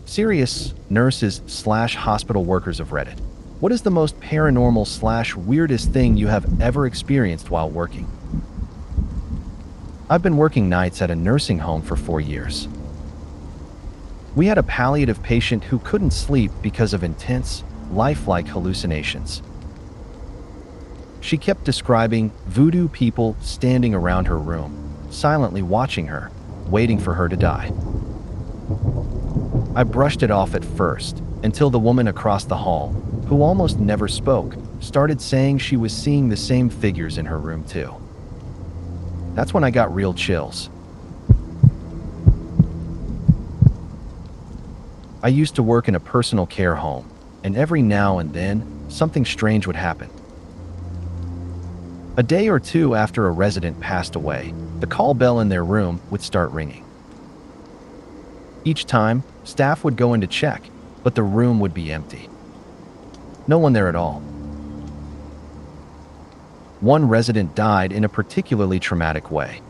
Serious nurses/hospital workers of Reddit. What is the most paranormal/weirdest thing you have ever experienced while working? I've been working nights at a nursing home for 4 years. We had a palliative patient who couldn't sleep because of intense, lifelike hallucinations. She kept describing voodoo people standing around her room, silently watching her, waiting for her to die. I brushed it off at first, until the woman across the hall, who almost never spoke, started saying she was seeing the same figures in her room too. That's when I got real chills. I used to work in a personal care home, and every now and then, something strange would happen. A day or two after a resident passed away, the call bell in their room would start ringing. Each time, staff would go in to check, but the room would be empty. No one there at all. One resident died in a particularly traumatic way.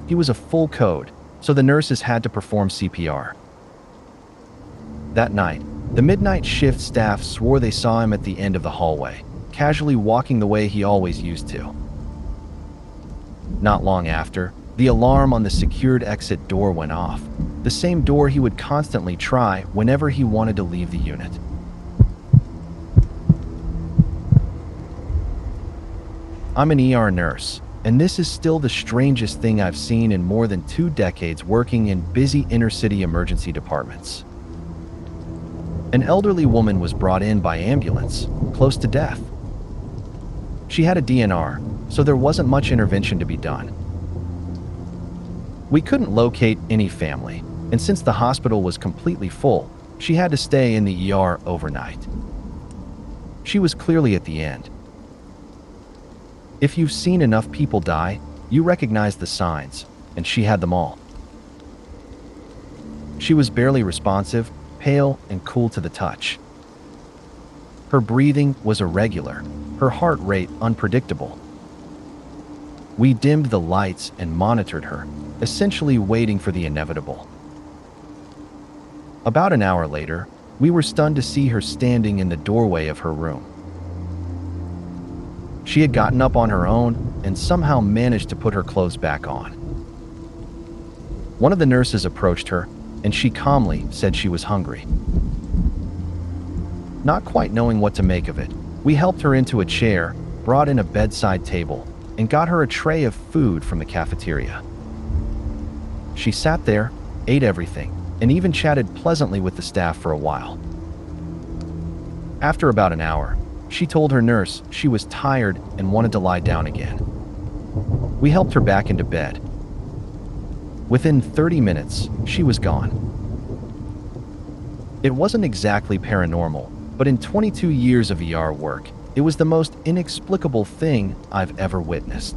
He was a full code, so the nurses had to perform CPR. That night, the midnight shift staff swore they saw him at the end of the hallway, casually walking the way he always used to. Not long after, the alarm on the secured exit door went off, the same door he would constantly try whenever he wanted to leave the unit. I'm an ER nurse, and this is still the strangest thing I've seen in more than 2 decades working in busy inner-city emergency departments. An elderly woman was brought in by ambulance, close to death. She had a DNR, so there wasn't much intervention to be done. We couldn't locate any family, and since the hospital was completely full, she had to stay in the ER overnight. She was clearly at the end. If you've seen enough people die, you recognize the signs, and she had them all. She was barely responsive, pale and cool to the touch. Her breathing was irregular, her heart rate unpredictable. We dimmed the lights and monitored her, essentially waiting for the inevitable. About an hour later, we were stunned to see her standing in the doorway of her room. She had gotten up on her own and somehow managed to put her clothes back on. One of the nurses approached her, and she calmly said she was hungry. Not quite knowing what to make of it, we helped her into a chair, brought in a bedside table, and got her a tray of food from the cafeteria. She sat there, ate everything, and even chatted pleasantly with the staff for a while. After about an hour, she told her nurse she was tired and wanted to lie down again. We helped her back into bed. Within 30 minutes, she was gone. It wasn't exactly paranormal, but in 22 years of ER work, it was the most inexplicable thing I've ever witnessed.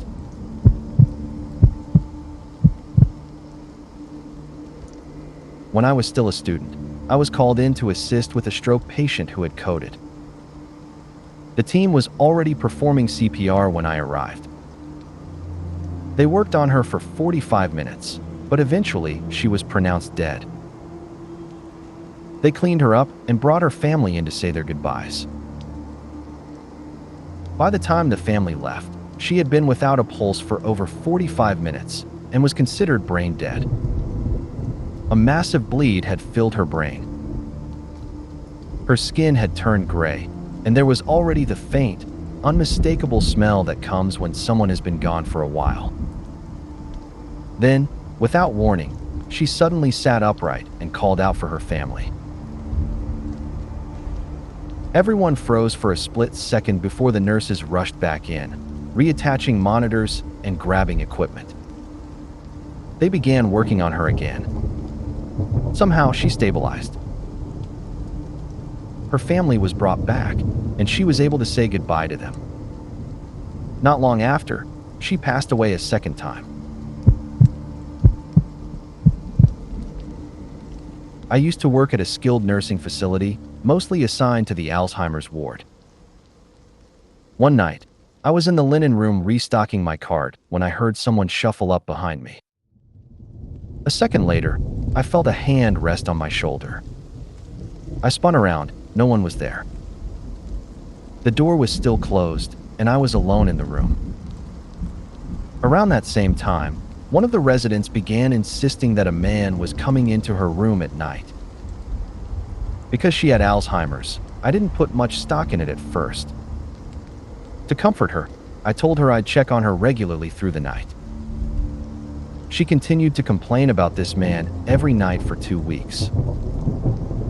When I was still a student, I was called in to assist with a stroke patient who had coded. The team was already performing CPR when I arrived. They worked on her for 45 minutes, but eventually she was pronounced dead. They cleaned her up and brought her family in to say their goodbyes. By the time the family left, she had been without a pulse for over 45 minutes and was considered brain dead. A massive bleed had filled her brain. Her skin had turned gray, and there was already the faint, unmistakable smell that comes when someone has been gone for a while. Then, without warning, she suddenly sat upright and called out for her family. Everyone froze for a split second before the nurses rushed back in, reattaching monitors and grabbing equipment. They began working on her again. Somehow, she stabilized. Her family was brought back, and she was able to say goodbye to them. Not long after, she passed away a second time. I used to work at a skilled nursing facility, mostly assigned to the Alzheimer's ward. One night, I was in the linen room restocking my cart when I heard someone shuffle up behind me. A second later, I felt a hand rest on my shoulder. I spun around. No one was there. The door was still closed, and I was alone in the room. Around that same time, one of the residents began insisting that a man was coming into her room at night. Because she had Alzheimer's, I didn't put much stock in it at first. To comfort her, I told her I'd check on her regularly through the night. She continued to complain about this man every night for 2 weeks.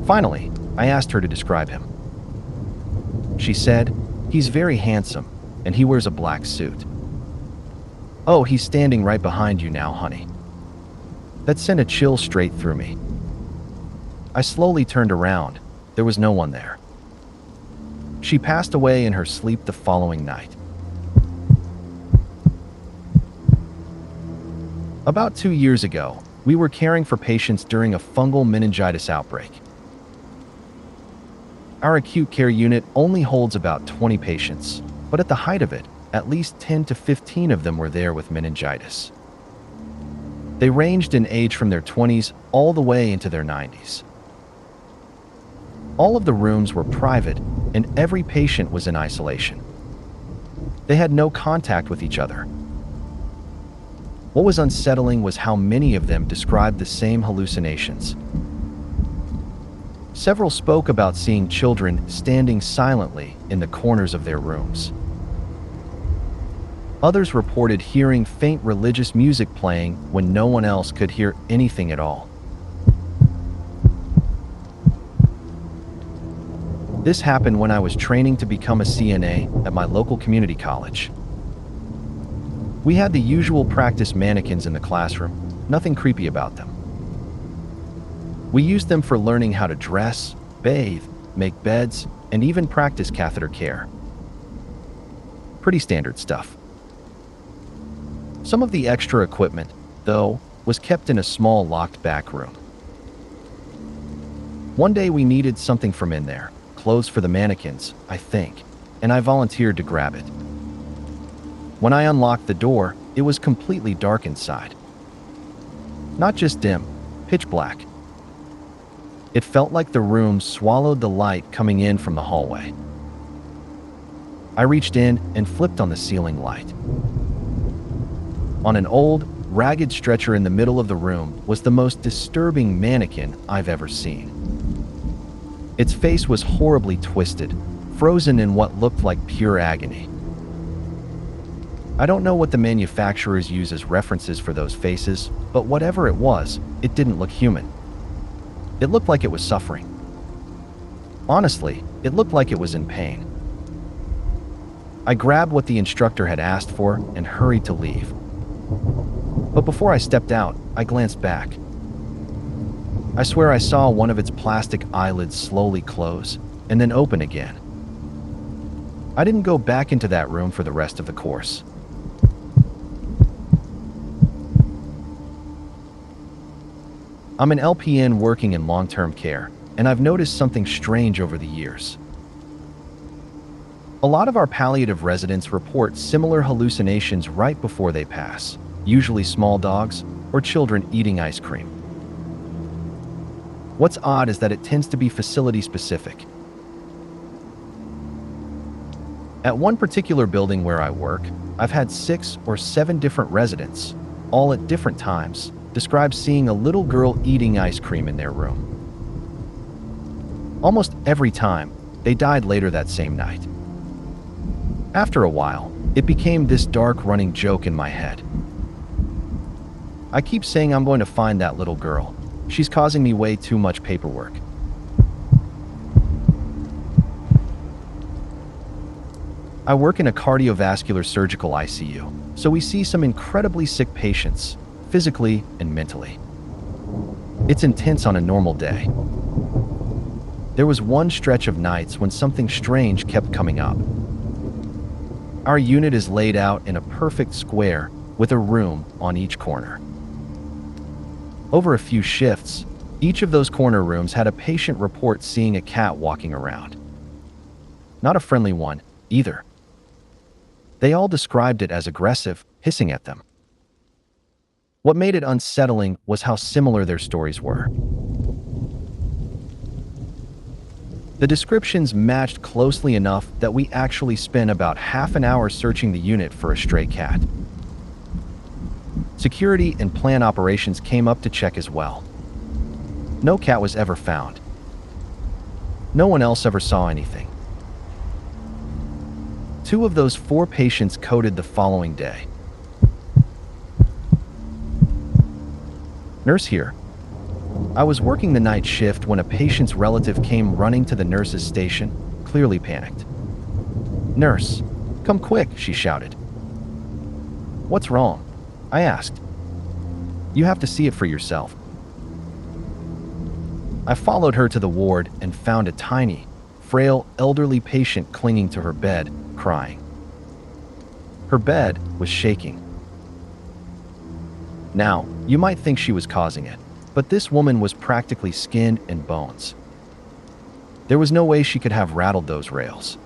Finally, I asked her to describe him. She said, "He's very handsome, and he wears a black suit." "Oh, he's standing right behind you now, honey." That sent a chill straight through me. I slowly turned around. There was no one there. She passed away in her sleep the following night. About 2 years ago, we were caring for patients during a fungal meningitis outbreak. Our acute care unit only holds about 20 patients, but at the height of it, at least 10 to 15 of them were there with meningitis. They ranged in age from their 20s all the way into their 90s. All of the rooms were private, and every patient was in isolation. They had no contact with each other. What was unsettling was how many of them described the same hallucinations. Several spoke about seeing children standing silently in the corners of their rooms. Others reported hearing faint religious music playing when no one else could hear anything at all. This happened when I was training to become a CNA at my local community college. We had the usual practice mannequins in the classroom, nothing creepy about them. We used them for learning how to dress, bathe, make beds, and even practice catheter care. Pretty standard stuff. Some of the extra equipment, though, was kept in a small locked back room. One day we needed something from in there, clothes for the mannequins, I think, and I volunteered to grab it. When I unlocked the door, it was completely dark inside. Not just dim, pitch black. It felt like the room swallowed the light coming in from the hallway. I reached in and flipped on the ceiling light. On an old, ragged stretcher in the middle of the room was the most disturbing mannequin I've ever seen. Its face was horribly twisted, frozen in what looked like pure agony. I don't know what the manufacturers use as references for those faces, but whatever it was, it didn't look human. It looked like it was suffering. Honestly, it looked like it was in pain. I grabbed what the instructor had asked for and hurried to leave. But before I stepped out, I glanced back. I swear I saw one of its plastic eyelids slowly close and then open again. I didn't go back into that room for the rest of the course. I'm an LPN working in long-term care, and I've noticed something strange over the years. A lot of our palliative residents report similar hallucinations right before they pass, usually small dogs or children eating ice cream. What's odd is that it tends to be facility-specific. At one particular building where I work, I've had 6 or 7 different residents, all at different times, describe seeing a little girl eating ice cream in their room. Almost every time, they died later that same night. After a while, it became this dark running joke in my head. I keep saying I'm going to find that little girl. She's causing me way too much paperwork. I work in a cardiovascular surgical ICU, so we see some incredibly sick patients, physically and mentally. It's intense on a normal day. There was one stretch of nights when something strange kept coming up. Our unit is laid out in a perfect square with a room on each corner. Over a few shifts, each of those corner rooms had a patient report seeing a cat walking around. Not a friendly one, either. They all described it as aggressive, hissing at them. What made it unsettling was how similar their stories were. The descriptions matched closely enough that we actually spent about half an hour searching the unit for a stray cat. Security and plant operations came up to check as well. No cat was ever found. No one else ever saw anything. 2 of those 4 patients coded the following day. Nurse here. I was working the night shift when a patient's relative came running to the nurse's station, clearly panicked. Nurse, come quick, she shouted. What's wrong? I asked. You have to see it for yourself. I followed her to the ward and found a tiny, frail, elderly patient clinging to her bed, crying. Her bed was shaking. Now, you might think she was causing it, but this woman was practically skin and bones. There was no way she could have rattled those rails.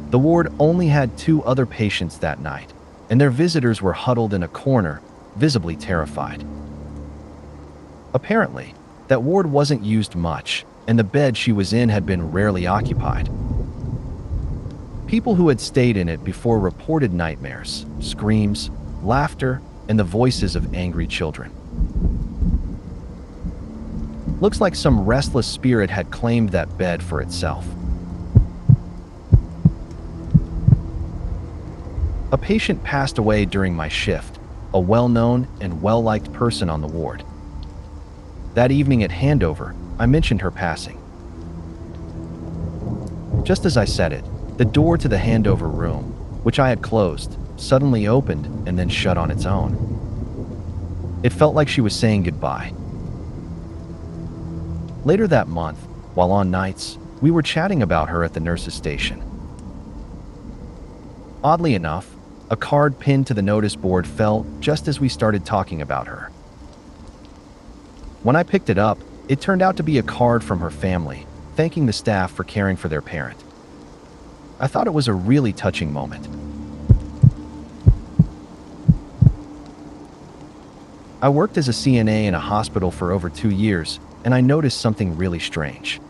The ward only had 2 other patients that night, and their visitors were huddled in a corner, visibly terrified. Apparently, that ward wasn't used much, and the bed she was in had been rarely occupied. People who had stayed in it before reported nightmares, screams, laughter, and the voices of angry children. Looks like some restless spirit had claimed that bed for itself. A patient passed away during my shift, a well-known and well-liked person on the ward. That evening at handover, I mentioned her passing. Just as I said it, the door to the handover room, which I had closed, suddenly opened and then shut on its own. It felt like she was saying goodbye. Later that month, while on nights, we were chatting about her at the nurse's station. Oddly enough, a card pinned to the notice board fell just as we started talking about her. When I picked it up, it turned out to be a card from her family, thanking the staff for caring for their parent. I thought it was a really touching moment. I worked as a CNA in a hospital for over 2 years, and I noticed something really strange.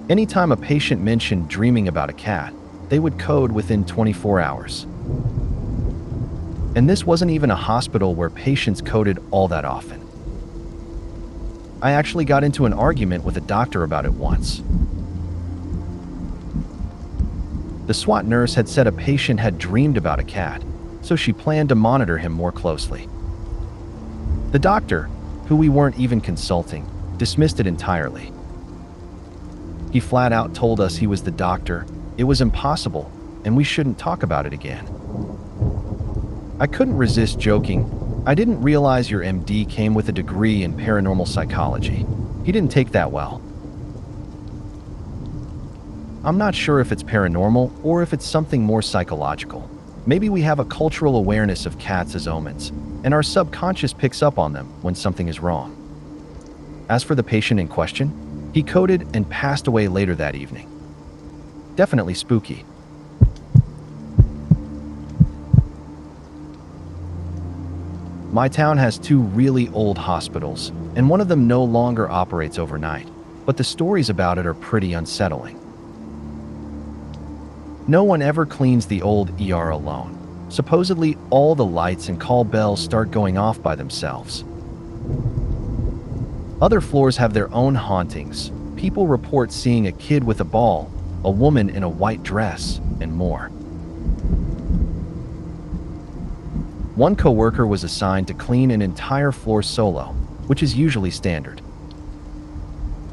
Anytime a patient mentioned dreaming about a cat, they would code within 24 hours. And this wasn't even a hospital where patients coded all that often. I actually got into an argument with a doctor about it once. The SWAT nurse had said a patient had dreamed about a cat, so she planned to monitor him more closely. The doctor, who we weren't even consulting, dismissed it entirely. He flat out told us he was the doctor, it was impossible, and we shouldn't talk about it again. I couldn't resist joking. I didn't realize your MD came with a degree in paranormal psychology. He didn't take that well. I'm not sure if it's paranormal or if it's something more psychological. Maybe we have a cultural awareness of cats as omens, and our subconscious picks up on them when something is wrong. As for the patient in question, he coded and passed away later that evening. Definitely spooky. My town has 2 really old hospitals, and one of them no longer operates overnight, but the stories about it are pretty unsettling. No one ever cleans the old ER alone. Supposedly, all the lights and call bells start going off by themselves. Other floors have their own hauntings. People report seeing a kid with a ball, a woman in a white dress, and more. One coworker was assigned to clean an entire floor solo, which is usually standard.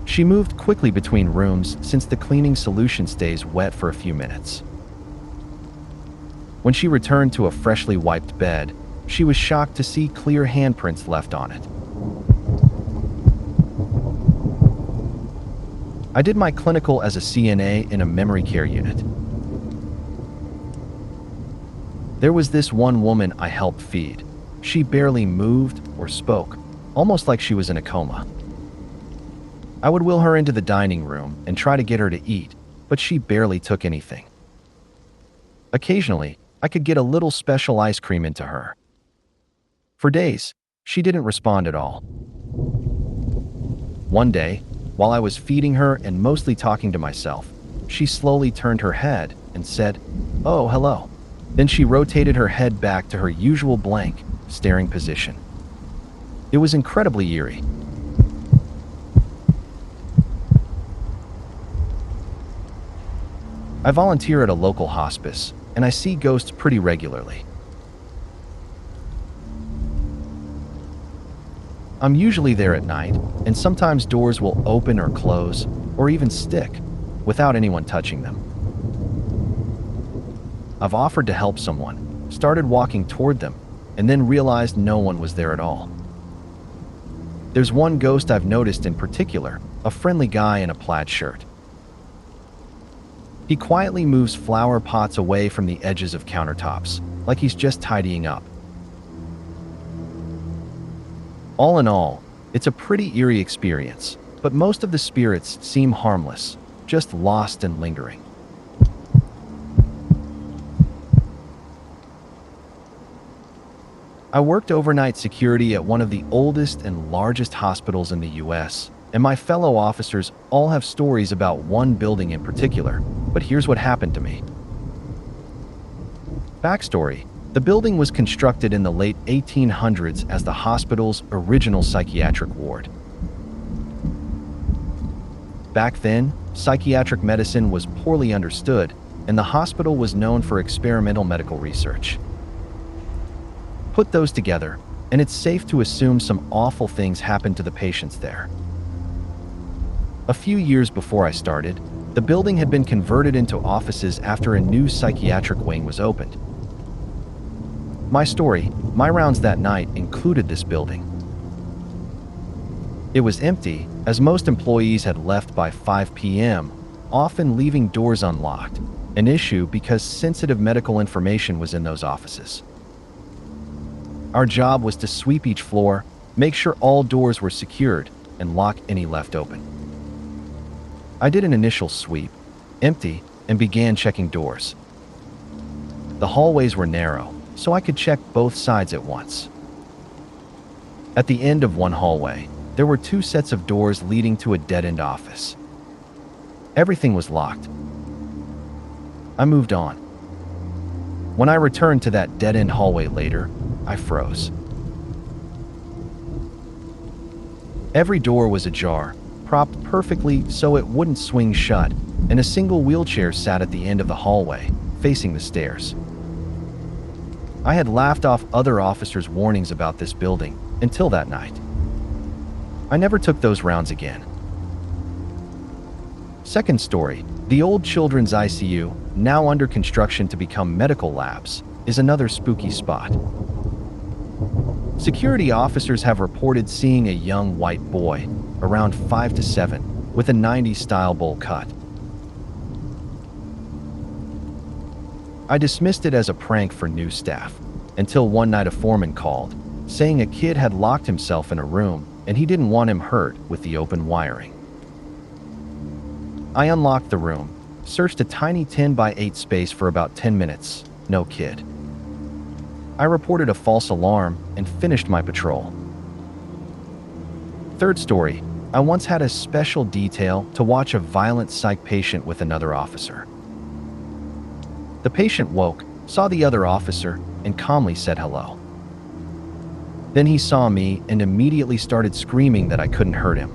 She moved quickly between rooms since the cleaning solution stays wet for a few minutes. When she returned to a freshly wiped bed, she was shocked to see clear handprints left on it. I did my clinical as a CNA in a memory care unit. There was this one woman I helped feed. She barely moved or spoke, almost like she was in a coma. I would wheel her into the dining room and try to get her to eat, but she barely took anything. Occasionally, I could get a little special ice cream into her. For days, she didn't respond at all. One day, while I was feeding her and mostly talking to myself, she slowly turned her head and said, "Oh, hello." Then she rotated her head back to her usual blank, staring position. It was incredibly eerie. I volunteer at a local hospice, and I see ghosts pretty regularly. I'm usually there at night, and sometimes doors will open or close, or even stick, without anyone touching them. I've offered to help someone, started walking toward them, and then realized no one was there at all. There's one ghost I've noticed in particular, a friendly guy in a plaid shirt. He quietly moves flower pots away from the edges of countertops, like he's just tidying up. All in all, it's a pretty eerie experience, but most of the spirits seem harmless, just lost and lingering. I worked overnight security at one of the oldest and largest hospitals in the US, and my fellow officers all have stories about one building in particular, but here's what happened to me. Backstory: the building was constructed in the late 1800s as the hospital's original psychiatric ward. Back then, psychiatric medicine was poorly understood, and the hospital was known for experimental medical research. Put those together, and it's safe to assume some awful things happened to the patients there. A few years before I started, the building had been converted into offices after a new psychiatric wing was opened. My story, my rounds that night included this building. It was empty, as most employees had left by 5 p.m., often leaving doors unlocked, an issue because sensitive medical information was in those offices. Our job was to sweep each floor, make sure all doors were secured, and lock any left open. I did an initial sweep, empty, and began checking doors. The hallways were narrow, so I could check both sides at once. At the end of one hallway, there were 2 sets of doors leading to a dead-end office. Everything was locked. I moved on. When I returned to that dead-end hallway later, I froze. Every door was ajar, propped perfectly so it wouldn't swing shut, and a single wheelchair sat at the end of the hallway, facing the stairs. I had laughed off other officers' warnings about this building until that night. I never took those rounds again. Second story: the old children's ICU, now under construction to become medical labs, is another spooky spot. Security officers have reported seeing a young white boy, around 5 to 7, with a 90s-style bowl cut. I dismissed it as a prank for new staff, until one night a foreman called, saying a kid had locked himself in a room and he didn't want him hurt with the open wiring. I unlocked the room, searched a tiny 10 by 8 space for about 10 minutes, no kid. I reported a false alarm and finished my patrol. Third story: I once had a special detail to watch a violent psych patient with another officer. The patient woke, saw the other officer, and calmly said hello. Then he saw me and immediately started screaming that I couldn't hurt him.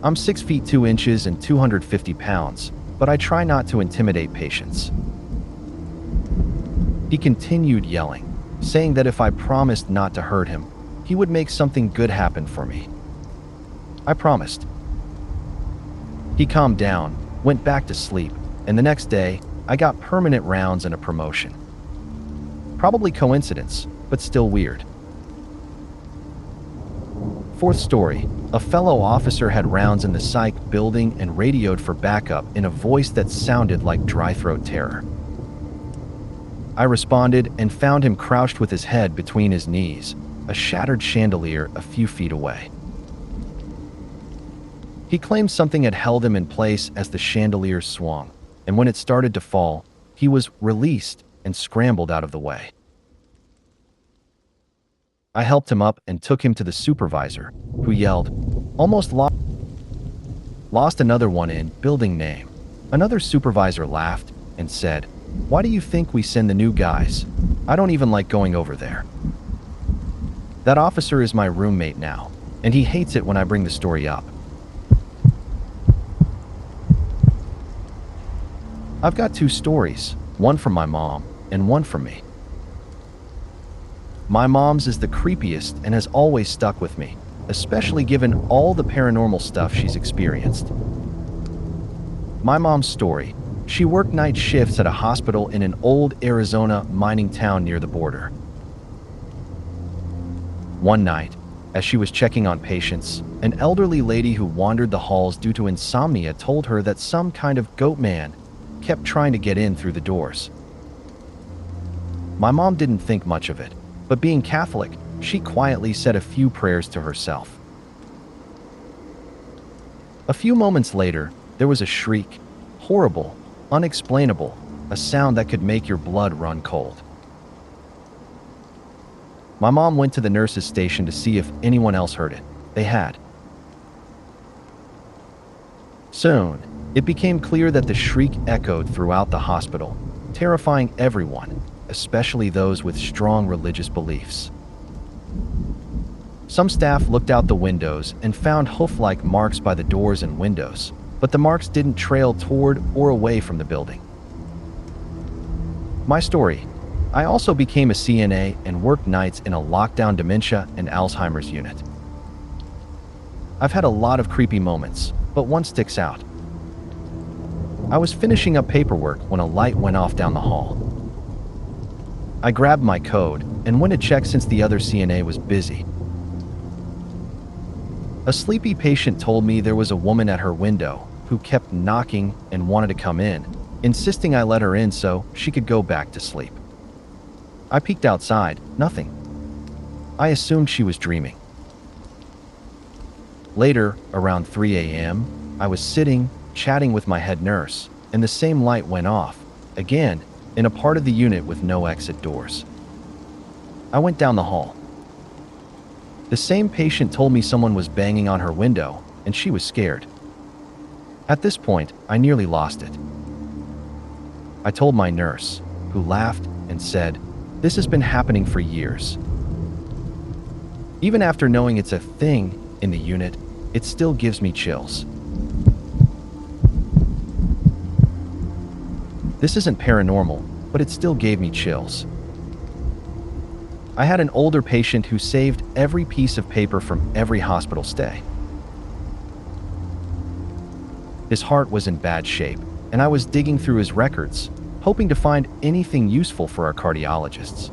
I'm 6 feet 2 inches and 250 pounds, but I try not to intimidate patients. He continued yelling, saying that if I promised not to hurt him, he would make something good happen for me. I promised. He calmed down, went back to sleep, and the next day, I got permanent rounds and a promotion. Probably coincidence, but still weird. Fourth story: a fellow officer had rounds in the psych building and radioed for backup in a voice that sounded like dry throat terror. I responded and found him crouched with his head between his knees, a shattered chandelier a few feet away. He claimed something had held him in place as the chandelier swung, and when it started to fall, he was released and scrambled out of the way. I helped him up and took him to the supervisor, who yelled, "Almost lost another one in building name." Another supervisor laughed and said, "Why do you think we send the new guys? I don't even like going over there." That officer is my roommate now, and he hates it when I bring the story up. I've got two stories, one from my mom and one from me. My mom's is the creepiest and has always stuck with me, especially given all the paranormal stuff she's experienced. My mom's story: she worked night shifts at a hospital in an old Arizona mining town near the border. One night, as she was checking on patients, an elderly lady who wandered the halls due to insomnia told her that some kind of goat man kept trying to get in through the doors. My mom didn't think much of it, but being Catholic, she quietly said a few prayers to herself. A few moments later, there was a shriek, horrible, unexplainable, a sound that could make your blood run cold. My mom went to the nurse's station to see if anyone else heard it. They had. Soon, it became clear that the shriek echoed throughout the hospital, terrifying everyone, especially those with strong religious beliefs. Some staff looked out the windows and found hoof-like marks by the doors and windows, but the marks didn't trail toward or away from the building. My story: I also became a CNA and worked nights in a lockdown dementia and Alzheimer's unit. I've had a lot of creepy moments, but one sticks out. I was finishing up paperwork when a light went off down the hall. I grabbed my code and went to check since the other CNA was busy. A sleepy patient told me there was a woman at her window who kept knocking and wanted to come in, insisting I let her in so she could go back to sleep. I peeked outside, nothing. I assumed she was dreaming. Later, around 3 a.m., I was sitting, chatting with my head nurse, and the same light went off, again, in a part of the unit with no exit doors. I went down the hall. The same patient told me someone was banging on her window, and she was scared. At this point, I nearly lost it. I told my nurse, who laughed and said, "This has been happening for years." Even after knowing it's a thing in the unit, it still gives me chills. This isn't paranormal, but it still gave me chills. I had an older patient who saved every piece of paper from every hospital stay. His heart was in bad shape, and I was digging through his records, hoping to find anything useful for our cardiologists.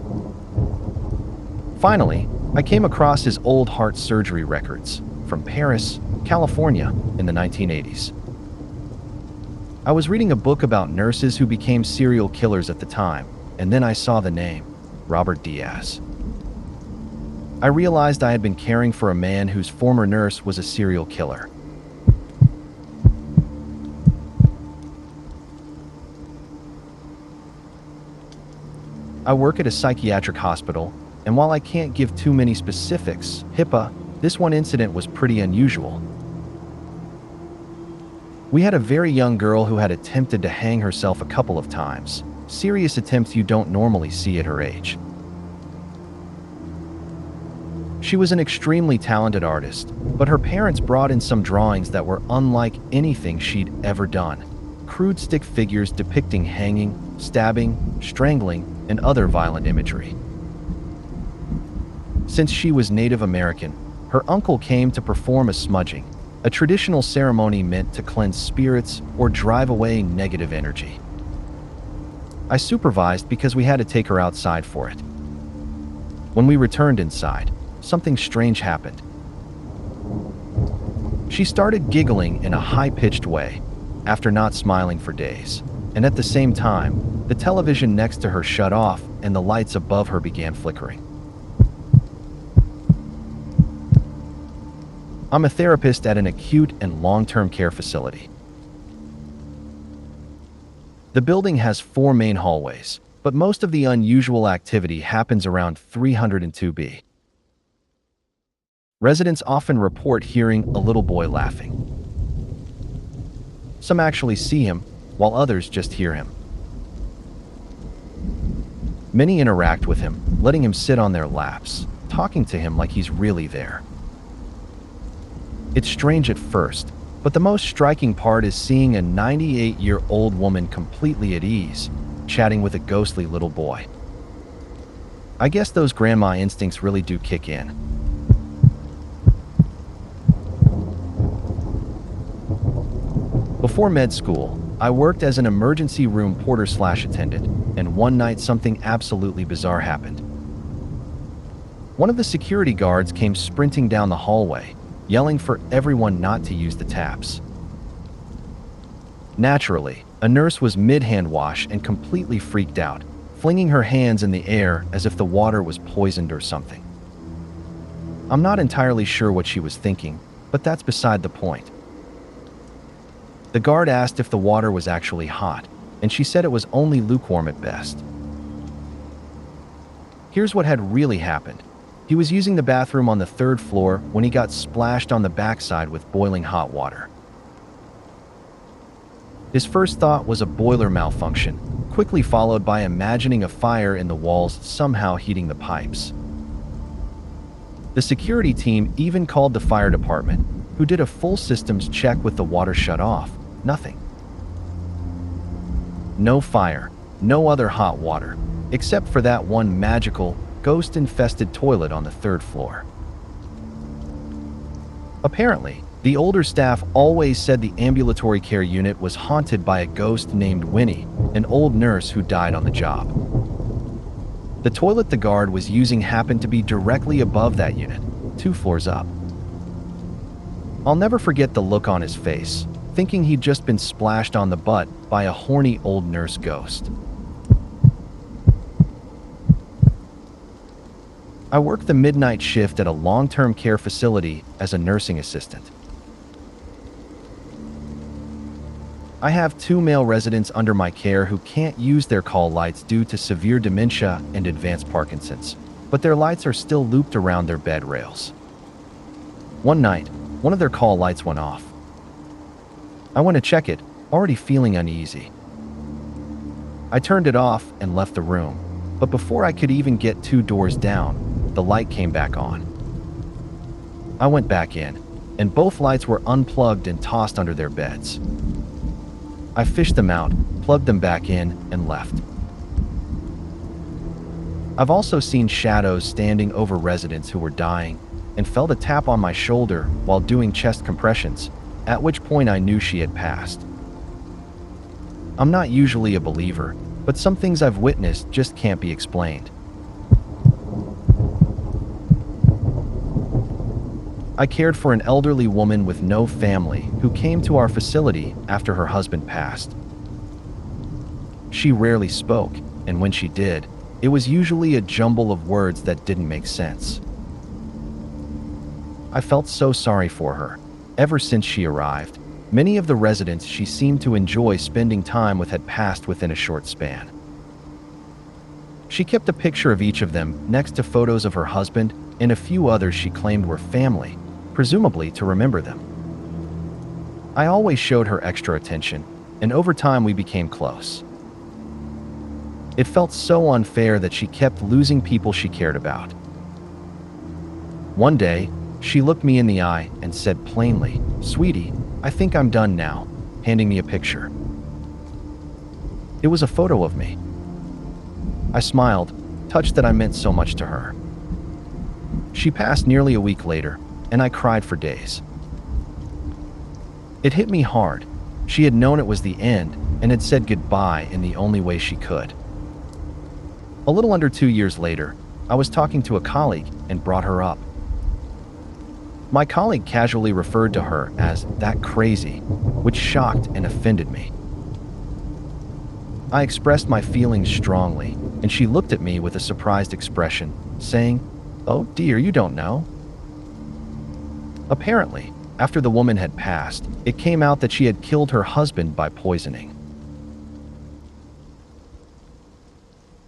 Finally, I came across his old heart surgery records from Paris, California, in the 1980s. I was reading a book about nurses who became serial killers at the time, and then I saw the name, Robert Diaz. I realized I had been caring for a man whose former nurse was a serial killer. I work at a psychiatric hospital, and while I can't give too many specifics, HIPAA, this one incident was pretty unusual. We had a very young girl who had attempted to hang herself a couple of times, serious attempts you don't normally see at her age. She was an extremely talented artist, but her parents brought in some drawings that were unlike anything she'd ever done. Crude stick figures depicting hanging, stabbing, strangling, and other violent imagery. Since she was Native American, her uncle came to perform a smudging, a traditional ceremony meant to cleanse spirits or drive away negative energy. I supervised because we had to take her outside for it. When we returned inside, something strange happened. She started giggling in a high-pitched way, after not smiling for days, and at the same time, the television next to her shut off and the lights above her began flickering. I'm a therapist at an acute and long-term care facility. The building has 4 main hallways, but most of the unusual activity happens around 302B. Residents often report hearing a little boy laughing. Some actually see him, while others just hear him. Many interact with him, letting him sit on their laps, talking to him like he's really there. It's strange at first, but the most striking part is seeing a 98-year-old woman completely at ease, chatting with a ghostly little boy. I guess those grandma instincts really do kick in. Before med school, I worked as an emergency room porter/attendant, and one night something absolutely bizarre happened. One of the security guards came sprinting down the hallway, yelling for everyone not to use the taps. Naturally, a nurse was mid-hand wash and completely freaked out, flinging her hands in the air as if the water was poisoned or something. I'm not entirely sure what she was thinking, but that's beside the point. The guard asked if the water was actually hot, and she said it was only lukewarm at best. Here's what had really happened. He was using the bathroom on the 3rd floor when he got splashed on the backside with boiling hot water. His first thought was a boiler malfunction, quickly followed by imagining a fire in the walls somehow heating the pipes. The security team even called the fire department, who did a full systems check with the water shut off. Nothing. No fire, no other hot water, except for that one magical, ghost-infested toilet on the 3rd floor. Apparently, the older staff always said the ambulatory care unit was haunted by a ghost named Winnie, an old nurse who died on the job. The toilet the guard was using happened to be directly above that unit, 2 floors up. I'll never forget the look on his face, thinking he'd just been splashed on the butt by a horny old nurse ghost. I worked the midnight shift at a long-term care facility as a nursing assistant. I have 2 male residents under my care who can't use their call lights due to severe dementia and advanced Parkinson's, but their lights are still looped around their bed rails. One night, one of their call lights went off. I went to check it, already feeling uneasy. I turned it off and left the room, but before I could even get 2 doors down, the light came back on. I went back in, and both lights were unplugged and tossed under their beds. I fished them out, plugged them back in, and left. I've also seen shadows standing over residents who were dying, and felt a tap on my shoulder while doing chest compressions, at which point I knew she had passed. I'm not usually a believer, but some things I've witnessed just can't be explained. I cared for an elderly woman with no family who came to our facility after her husband passed. She rarely spoke, and when she did, it was usually a jumble of words that didn't make sense. I felt so sorry for her. Ever since she arrived, many of the residents she seemed to enjoy spending time with had passed within a short span. She kept a picture of each of them next to photos of her husband and a few others she claimed were family, presumably to remember them. I always showed her extra attention, and over time we became close. It felt so unfair that she kept losing people she cared about. One day, she looked me in the eye and said plainly, "Sweetie, I think I'm done now," handing me a picture. It was a photo of me. I smiled, touched that I meant so much to her. She passed nearly a week later, and I cried for days. It hit me hard. She had known it was the end and had said goodbye in the only way she could. A little under 2 years later, I was talking to a colleague and brought her up. My colleague casually referred to her as "that crazy," which shocked and offended me. I expressed my feelings strongly, and she looked at me with a surprised expression, saying, "Oh dear, you don't know." Apparently, after the woman had passed, it came out that she had killed her husband by poisoning.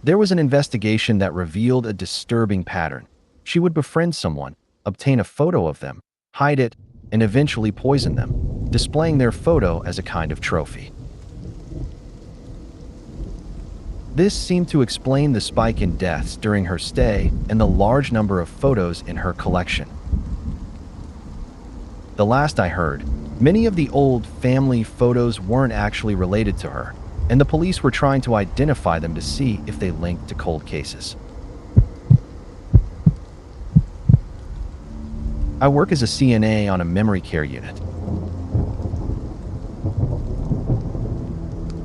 There was an investigation that revealed a disturbing pattern. She would befriend someone, obtain a photo of them, hide it, and eventually poison them, displaying their photo as a kind of trophy. This seemed to explain the spike in deaths during her stay and the large number of photos in her collection. The last I heard, many of the old family photos weren't actually related to her, and the police were trying to identify them to see if they linked to cold cases. I work as a CNA on a memory care unit.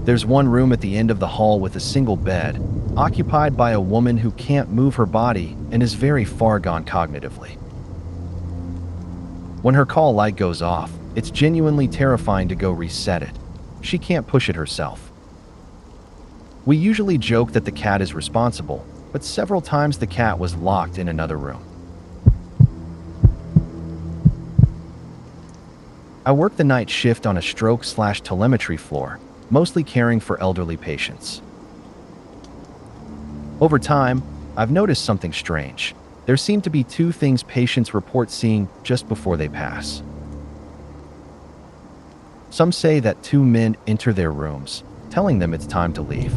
There's one room at the end of the hall with a single bed, occupied by a woman who can't move her body and is very far gone cognitively. When her call light goes off, it's genuinely terrifying to go reset it. She can't push it herself. We usually joke that the cat is responsible, but several times the cat was locked in another room. I work the night shift on a stroke/telemetry floor, mostly caring for elderly patients. Over time, I've noticed something strange. There seem to be two things patients report seeing just before they pass. Some say that two men enter their rooms, telling them it's time to leave.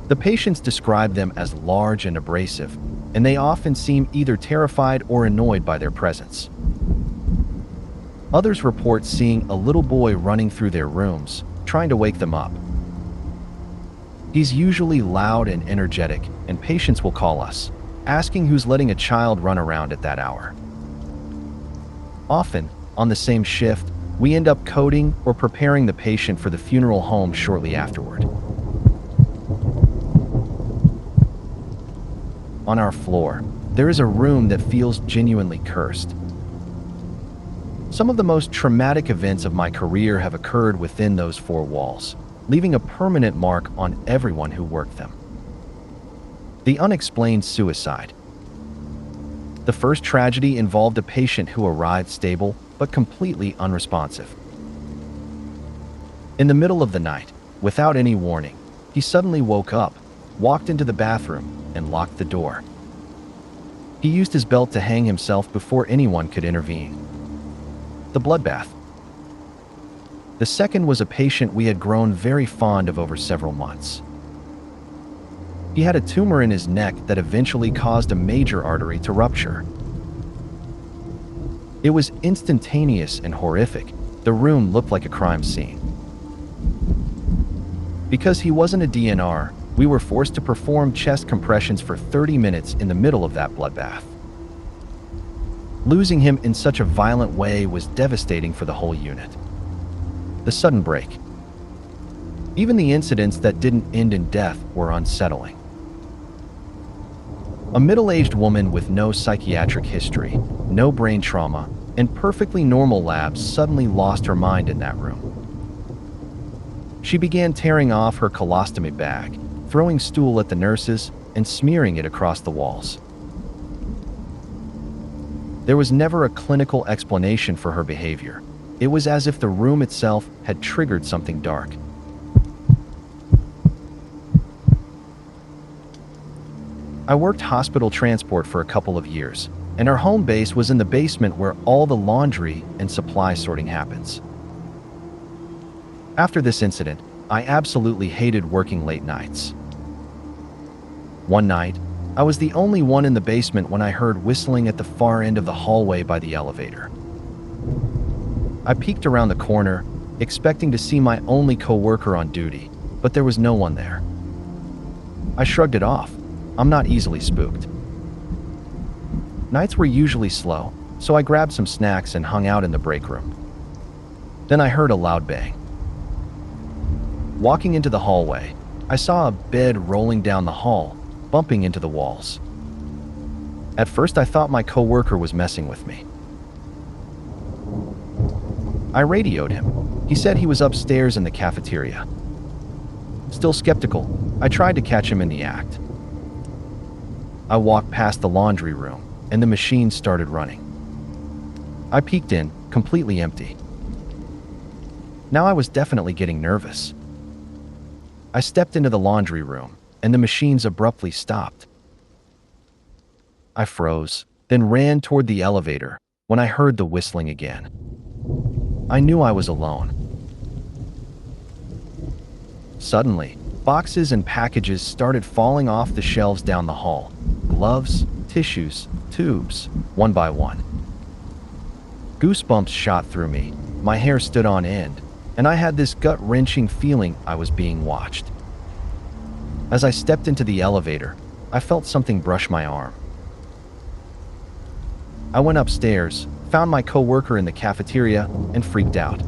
The patients describe them as large and abrasive, and they often seem either terrified or annoyed by their presence. Others report seeing a little boy running through their rooms, trying to wake them up. He's usually loud and energetic, and patients will call us, asking who's letting a child run around at that hour. Often, on the same shift, we end up coding or preparing the patient for the funeral home shortly afterward. On our floor, there is a room that feels genuinely cursed. Some of the most traumatic events of my career have occurred within those four walls, leaving a permanent mark on everyone who worked them. The unexplained suicide. The first tragedy involved a patient who arrived stable but completely unresponsive. In the middle of the night, without any warning, he suddenly woke up, walked into the bathroom, and locked the door. He used his belt to hang himself before anyone could intervene. The bloodbath. The second was a patient we had grown very fond of over several months. He had a tumor in his neck that eventually caused a major artery to rupture. It was instantaneous and horrific. The room looked like a crime scene. Because he wasn't a DNR, we were forced to perform chest compressions for 30 minutes in the middle of that bloodbath. Losing him in such a violent way was devastating for the whole unit. The sudden break. Even the incidents that didn't end in death were unsettling. A middle-aged woman with no psychiatric history, no brain trauma, and perfectly normal labs suddenly lost her mind in that room. She began tearing off her colostomy bag, throwing stool at the nurses, and smearing it across the walls. There was never a clinical explanation for her behavior. It was as if the room itself had triggered something dark. I worked hospital transport for a couple of years, and our home base was in the basement where all the laundry and supply sorting happens. After this incident, I absolutely hated working late nights. One night, I was the only one in the basement when I heard whistling at the far end of the hallway by the elevator. I peeked around the corner, expecting to see my only coworker on duty, but there was no one there. I shrugged it off. I'm not easily spooked. Nights were usually slow, so I grabbed some snacks and hung out in the break room. Then I heard a loud bang. Walking into the hallway, I saw a bed rolling down the hall, bumping into the walls. At first, I thought my coworker was messing with me. I radioed him. He said he was upstairs in the cafeteria. Still skeptical, I tried to catch him in the act. I walked past the laundry room, and the machine started running. I peeked in, completely empty. Now I was definitely getting nervous. I stepped into the laundry room, and the machines abruptly stopped. I froze. then ran toward the elevator when I heard the whistling again. I knew I was alone. Suddenly, boxes and packages started falling off the shelves down the hall. Gloves, tissues, tubes, one by one. Goosebumps shot through me, my hair stood on end, and I had this gut-wrenching feeling I was being watched. As I stepped into the elevator, I felt something brush my arm. I went upstairs, found my coworker in the cafeteria, and freaked out.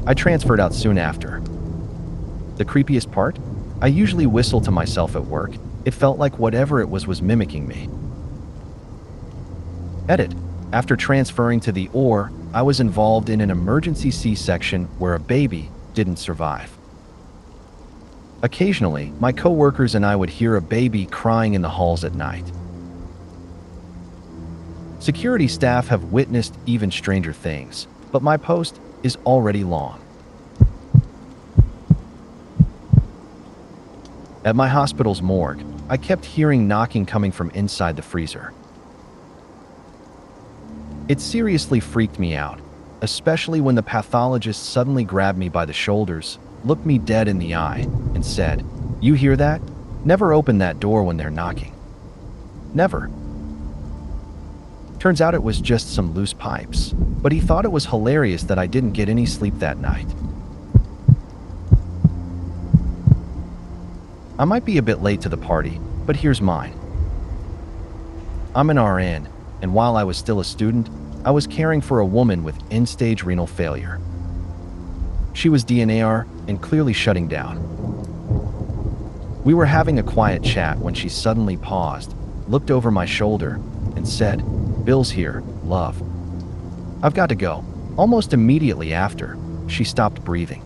I transferred out soon after. The creepiest part? I usually whistle to myself at work. It felt like whatever it was mimicking me. Edit. After transferring to the OR, I was involved in an emergency C-section where a baby didn't survive. Occasionally, my coworkers and I would hear a baby crying in the halls at night. Security staff have witnessed even stranger things, but my post is already long. At my hospital's morgue, I kept hearing knocking coming from inside the freezer. It seriously freaked me out, especially when the pathologist suddenly grabbed me by the shoulders, looked me dead in the eye, and said, "You hear that? Never open that door when they're knocking. Never." Turns out it was just some loose pipes, but he thought it was hilarious that I didn't get any sleep that night. I might be a bit late to the party, but here's mine. I'm an RN, and while I was still a student, I was caring for a woman with end-stage renal failure. She was DNAR and clearly shutting down. We were having a quiet chat when she suddenly paused, looked over my shoulder, and said, "Bill's here, love. I've got to go." Almost immediately after, she stopped breathing.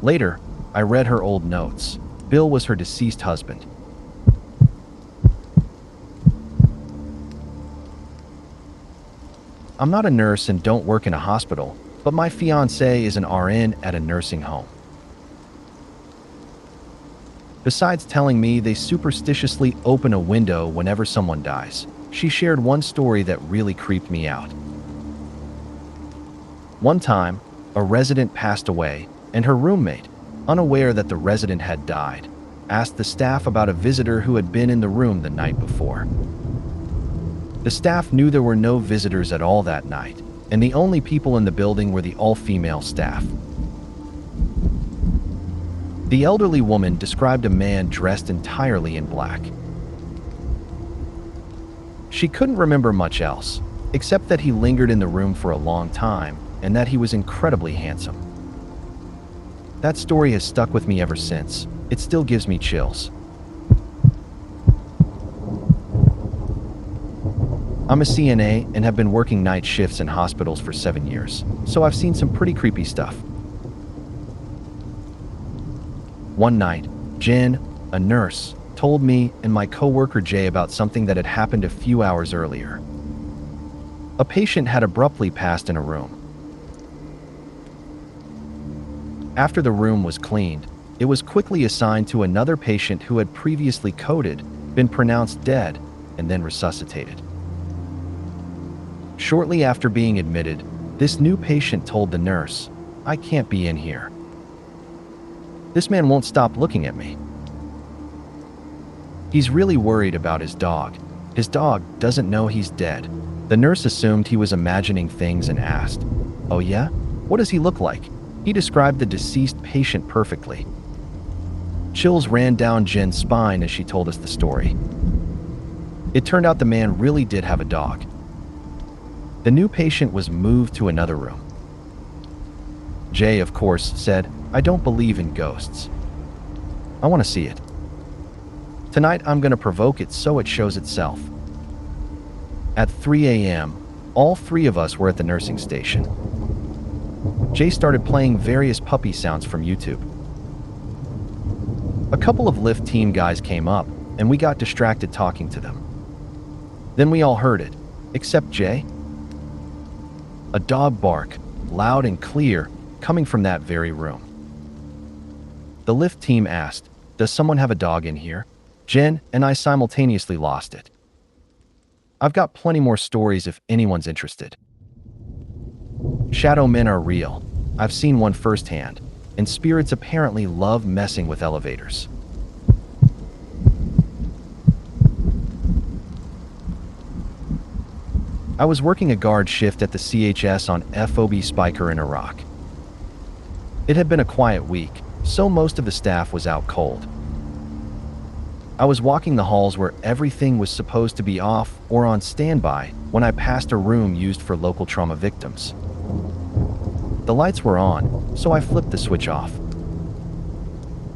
Later, I read her old notes. Bill was her deceased husband. I'm not a nurse and don't work in a hospital, but my fiancée is an RN at a nursing home. Besides telling me they superstitiously open a window whenever someone dies, she shared one story that really creeped me out. One time, a resident passed away, and her roommate, unaware that the resident had died, asked the staff about a visitor who had been in the room the night before. The staff knew there were no visitors at all that night, and the only people in the building were the all-female staff. The elderly woman described a man dressed entirely in black. She couldn't remember much else, except that he lingered in the room for a long time and that he was incredibly handsome. That story has stuck with me ever since. It still gives me chills. I'm a CNA and have been working night shifts in hospitals for 7 years, so I've seen some pretty creepy stuff. One night, Jen, a nurse, told me and my coworker Jay about something that had happened a few hours earlier. A patient had abruptly passed in a room. After the room was cleaned, it was quickly assigned to another patient who had previously coded, been pronounced dead, and then resuscitated. Shortly after being admitted, this new patient told the nurse, "I can't be in here. This man won't stop looking at me. He's really worried about his dog. His dog doesn't know he's dead." The nurse assumed he was imagining things and asked, "Oh yeah? What does he look like?" He described the deceased patient perfectly. Chills ran down Jen's spine as she told us the story. It turned out the man really did have a dog. The new patient was moved to another room. Jay, of course, said, "I don't believe in ghosts. I want to see it. Tonight I'm going to provoke it so it shows itself." At 3 a.m., all three of us were at the nursing station. Jay started playing various puppy sounds from YouTube. A couple of lift team guys came up, and we got distracted talking to them. Then we all heard it, except Jay. A dog bark, loud and clear, coming from that very room. The lift team asked, "Does someone have a dog in here?" Jen and I simultaneously lost it. I've got plenty more stories if anyone's interested. Shadow men are real. I've seen one firsthand, and spirits apparently love messing with elevators. I was working a guard shift at the CHS on FOB Spiker in Iraq. It had been a quiet week, so most of the staff was out cold. I was walking the halls where everything was supposed to be off or on standby when I passed a room used for local trauma victims. The lights were on, so I flipped the switch off.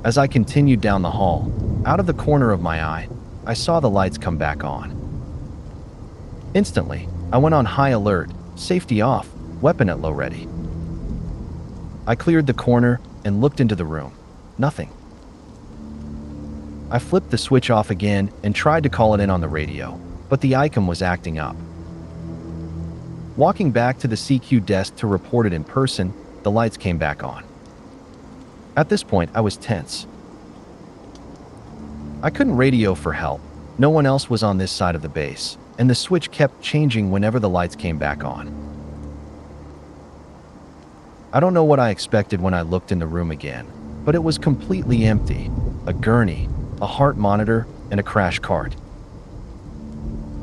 As I continued down the hall, out of the corner of my eye, I saw the lights come back on. Instantly, I went on high alert, safety off, weapon at low ready. I cleared the corner and looked into the room. Nothing. I flipped the switch off again and tried to call it in on the radio, but the icon was acting up. Walking back to the CQ desk to report it in person, the lights came back on. At this point, I was tense. I couldn't radio for help. No one else was on this side of the base, and the switch kept changing whenever the lights came back on. I don't know what I expected when I looked in the room again, but it was completely empty. A gurney, a heart monitor, and a crash cart.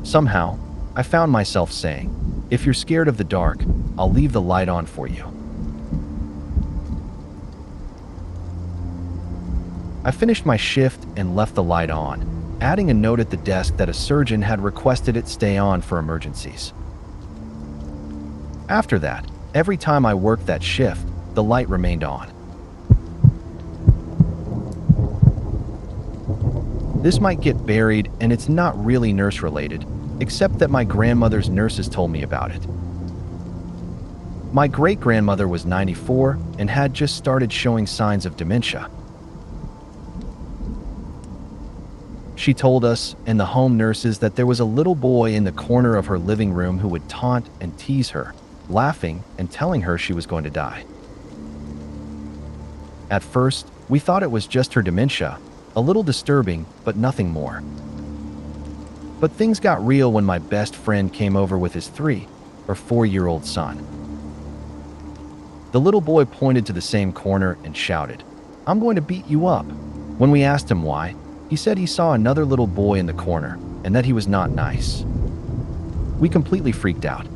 Somehow, I found myself saying, "If you're scared of the dark, I'll leave the light on for you." I finished my shift and left the light on, adding a note at the desk that a surgeon had requested it stay on for emergencies. After that, every time I worked that shift, the light remained on. This might get buried, and it's not really nurse-related, except that my grandmother's nurses told me about it. My great-grandmother was 94 and had just started showing signs of dementia. She told us and the home nurses that there was a little boy in the corner of her living room who would taunt and tease her, laughing and telling her she was going to die. At first, we thought it was just her dementia, a little disturbing, but nothing more. But things got real when my best friend came over with his 3 or 4-year-old son. The little boy pointed to the same corner and shouted, "I'm going to beat you up." When we asked him why, he said he saw another little boy in the corner and that he was not nice. We completely freaked out.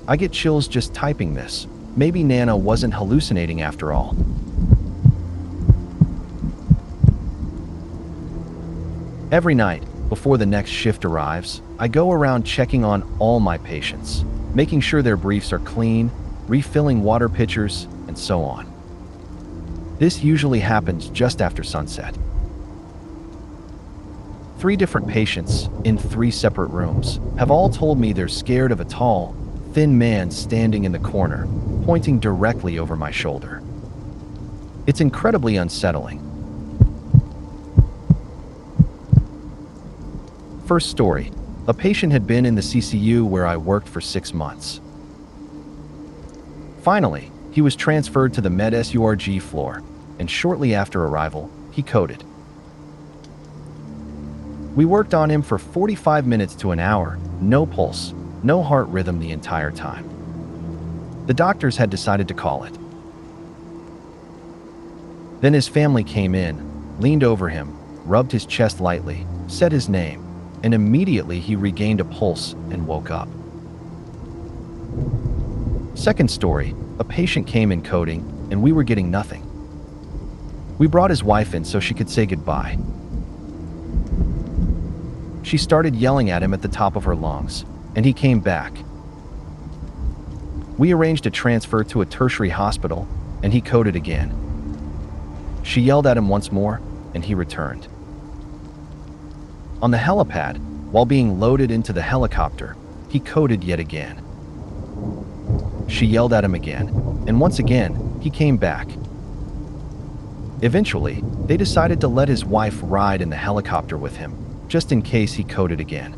I get chills just typing this. Maybe Nana wasn't hallucinating after all. Every night, before the next shift arrives, I go around checking on all my patients, making sure their briefs are clean, refilling water pitchers, and so on. This usually happens just after sunset. 3 different patients, in 3 separate rooms, have all told me they're scared of a tall, thin man standing in the corner, pointing directly over my shoulder. It's incredibly unsettling. First story. A patient had been in the CCU where I worked for 6 months. Finally, he was transferred to the Med-Surg floor, and shortly after arrival, he coded. We worked on him for 45 minutes to an hour, no pulse, no heart rhythm the entire time. The doctors had decided to call it. Then his family came in, leaned over him, rubbed his chest lightly, said his name, and immediately he regained a pulse and woke up. Second story, a patient came in coding, and we were getting nothing. We brought his wife in so she could say goodbye. She started yelling at him at the top of her lungs, and he came back. We arranged a transfer to a tertiary hospital, and he coded again. She yelled at him once more, and he returned. On the helipad, while being loaded into the helicopter, he coded yet again. She yelled at him again, and once again, he came back. Eventually, they decided to let his wife ride in the helicopter with him, just in case he coded again.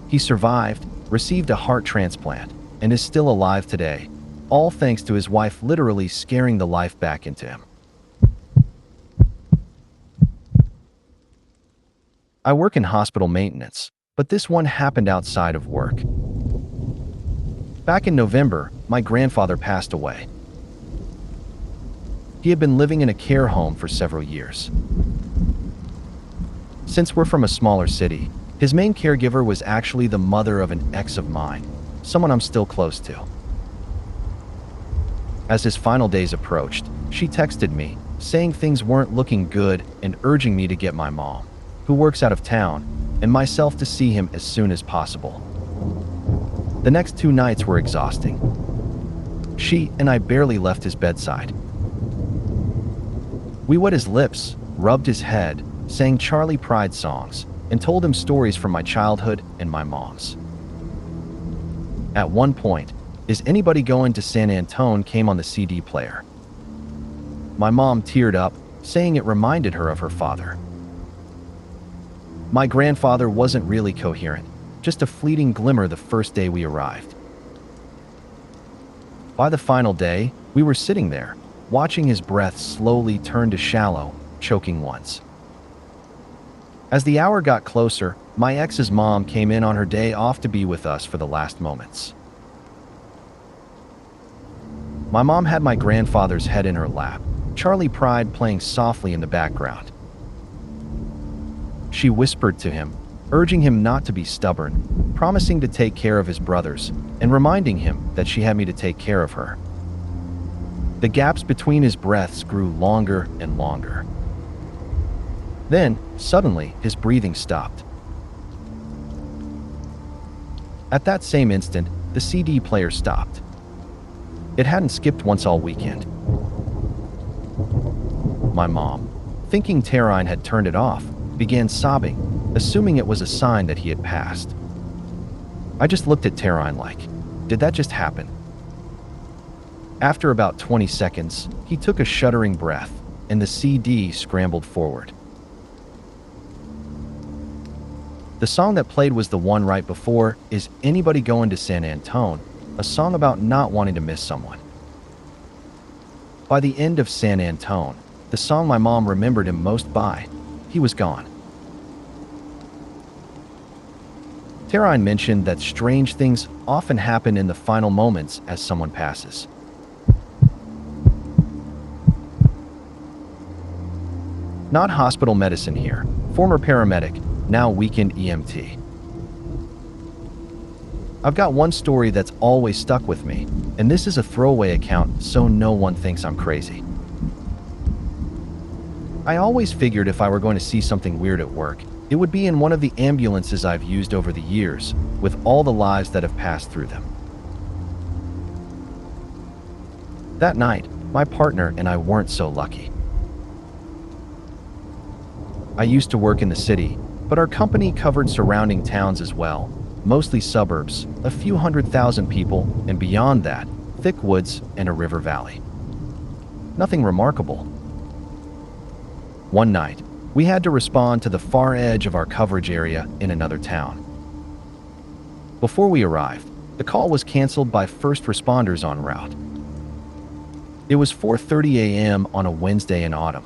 He survived, received a heart transplant, and is still alive today, all thanks to his wife literally scaring the life back into him. I work in hospital maintenance, but this one happened outside of work. Back in November, my grandfather passed away. He had been living in a care home for several years. Since we're from a smaller city, his main caregiver was actually the mother of an ex of mine, someone I'm still close to. As his final days approached, she texted me, saying things weren't looking good and urging me to get my mom, who works out of town, and myself to see him as soon as possible. The next 2 nights were exhausting. She and I barely left his bedside. We wet his lips, rubbed his head, sang Charlie Pride songs, and told him stories from my childhood and my mom's. At one point, Is Anybody Going to San Antone came on the CD player. My mom teared up, saying it reminded her of her father. My grandfather wasn't really coherent, just a fleeting glimmer the first day we arrived. By the final day, we were sitting there, watching his breath slowly turn to shallow, choking ones. As the hour got closer, my ex's mom came in on her day off to be with us for the last moments. My mom had my grandfather's head in her lap, Charlie Pride playing softly in the background. She whispered to him, urging him not to be stubborn, promising to take care of his brothers, and reminding him that she had me to take care of her. The gaps between his breaths grew longer and longer. Then, suddenly, his breathing stopped. At that same instant, the CD player stopped. It hadn't skipped once all weekend. My mom, thinking Tarine had turned it off, began sobbing, assuming it was a sign that he had passed. I just looked at Tarine like, did that just happen? After about 20 seconds, he took a shuddering breath, and the CD scrambled forward. The song that played was the one right before Is Anybody Going to San Antone, a song about not wanting to miss someone. By the end of San Antone, the song my mom remembered him most by, he was gone. Tarine mentioned that strange things often happen in the final moments as someone passes. Not hospital medicine here, former paramedic, now weekend EMT. I've got one story that's always stuck with me, and this is a throwaway account so no one thinks I'm crazy. I always figured if I were going to see something weird at work, it would be in one of the ambulances I've used over the years, with all the lives that have passed through them. That night, my partner and I weren't so lucky. I used to work in the city, but our company covered surrounding towns as well, mostly suburbs, a few 100,000 people, and beyond that, thick woods and a river valley. Nothing remarkable. One night, we had to respond to the far edge of our coverage area in another town. Before we arrived, the call was canceled by first responders en route. It was 4:30 a.m. on a Wednesday in autumn.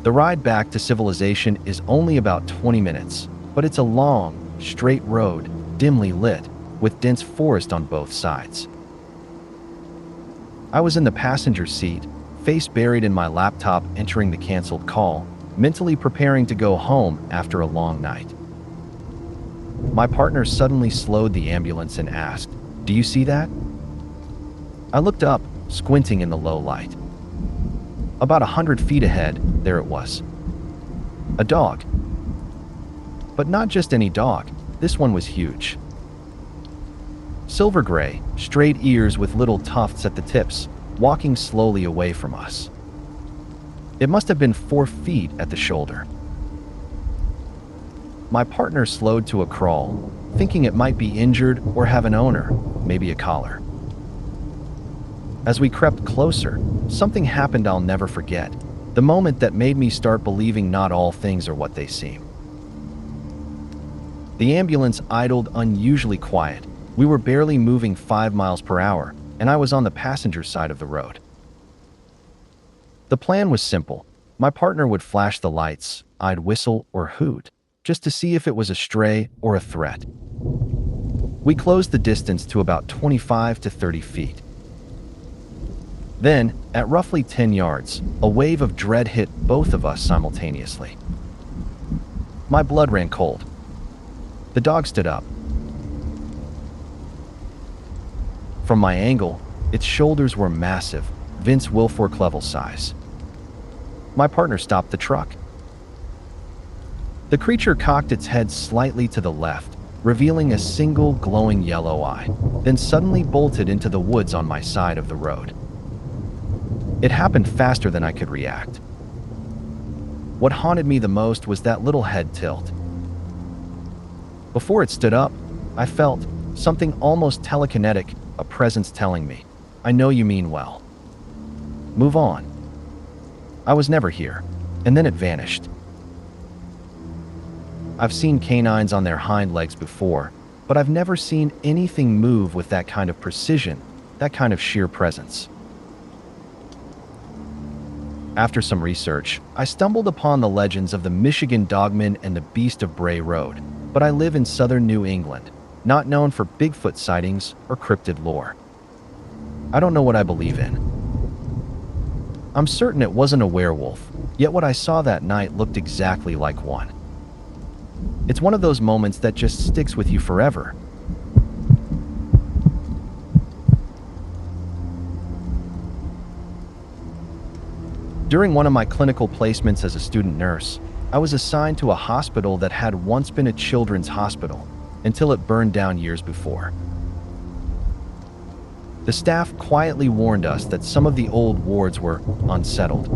The ride back to civilization is only about 20 minutes, but it's a long, straight road, dimly lit, with dense forest on both sides. I was in the passenger seat, face buried in my laptop entering the canceled call, mentally preparing to go home after a long night. My partner suddenly slowed the ambulance and asked, "Do you see that?" I looked up, squinting in the low light. About 100 feet ahead, there it was. A dog. But not just any dog, this one was huge. Silver gray, straight ears with little tufts at the tips, walking slowly away from us. It must have been 4 feet at the shoulder. My partner slowed to a crawl, thinking it might be injured or have an owner, maybe a collar. As we crept closer, something happened I'll never forget, the moment that made me start believing not all things are what they seem. The ambulance idled unusually quiet. We were barely moving 5 miles per hour, and I was on the passenger side of the road. The plan was simple. My partner would flash the lights, I'd whistle or hoot, just to see if it was a stray or a threat. We closed the distance to about 25 to 30 feet. Then, at roughly 10 yards, a wave of dread hit both of us simultaneously. My blood ran cold. The dog stood up. From my angle, its shoulders were massive, Vince Wilfork level size. My partner stopped the truck. The creature cocked its head slightly to the left, revealing a single glowing yellow eye, then suddenly bolted into the woods on my side of the road. It happened faster than I could react. What haunted me the most was that little head tilt. Before it stood up, I felt something almost telekinetic, a presence telling me, "I know you mean well. Move on." I was never here, and then it vanished. I've seen canines on their hind legs before, but I've never seen anything move with that kind of precision, that kind of sheer presence. After some research, I stumbled upon the legends of the Michigan Dogman and the Beast of Bray Road, but I live in southern New England, not known for Bigfoot sightings or cryptid lore. I don't know what I believe in. I'm certain it wasn't a werewolf, yet what I saw that night looked exactly like one. It's one of those moments that just sticks with you forever. During one of my clinical placements as a student nurse, I was assigned to a hospital that had once been a children's hospital until it burned down years before. The staff quietly warned us that some of the old wards were unsettled.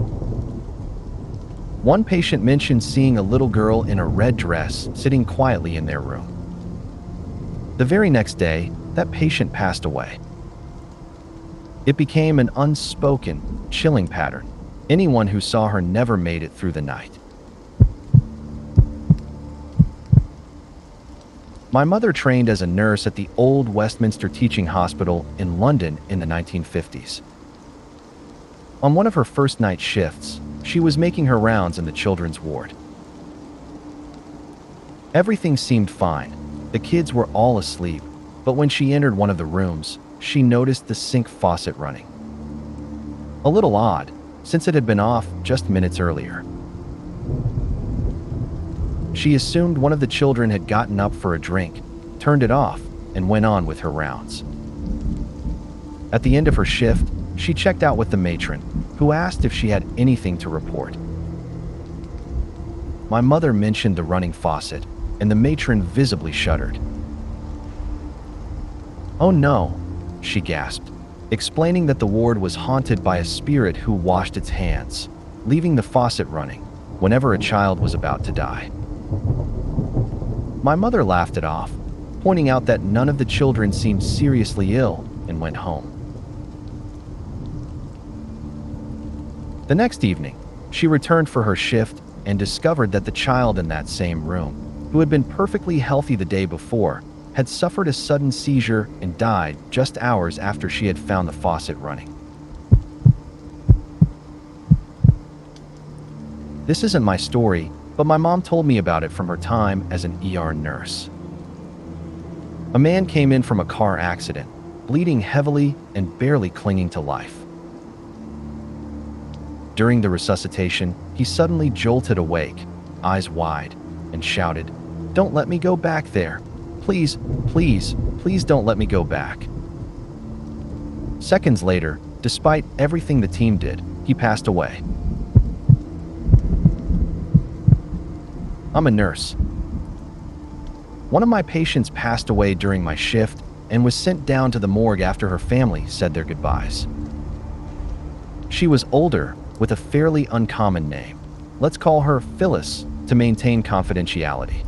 One patient mentioned seeing a little girl in a red dress sitting quietly in their room. The very next day, that patient passed away. It became an unspoken, chilling pattern. Anyone who saw her never made it through the night. My mother trained as a nurse at the Old Westminster Teaching Hospital in London in the 1950s. On one of her first night shifts, she was making her rounds in the children's ward. Everything seemed fine. The kids were all asleep, but when she entered one of the rooms, she noticed the sink faucet running. A little odd, since it had been off just minutes earlier. She assumed one of the children had gotten up for a drink, turned it off, and went on with her rounds. At the end of her shift, she checked out with the matron, who asked if she had anything to report. My mother mentioned the running faucet, and the matron visibly shuddered. "Oh no," she gasped, explaining that the ward was haunted by a spirit who washed its hands, leaving the faucet running whenever a child was about to die. My mother laughed it off, pointing out that none of the children seemed seriously ill, and went home. The next evening, she returned for her shift and discovered that the child in that same room, who had been perfectly healthy the day before, had suffered a sudden seizure and died just hours after she had found the faucet running. This isn't my story, but my mom told me about it from her time as an ER nurse. A man came in from a car accident, bleeding heavily and barely clinging to life. During the resuscitation, he suddenly jolted awake, eyes wide, and shouted, "Don't let me go back there. Please, please, please don't let me go back." Seconds later, despite everything the team did, he passed away. I'm a nurse. One of my patients passed away during my shift and was sent down to the morgue after her family said their goodbyes. She was older, with a fairly uncommon name. Let's call her Phyllis to maintain confidentiality.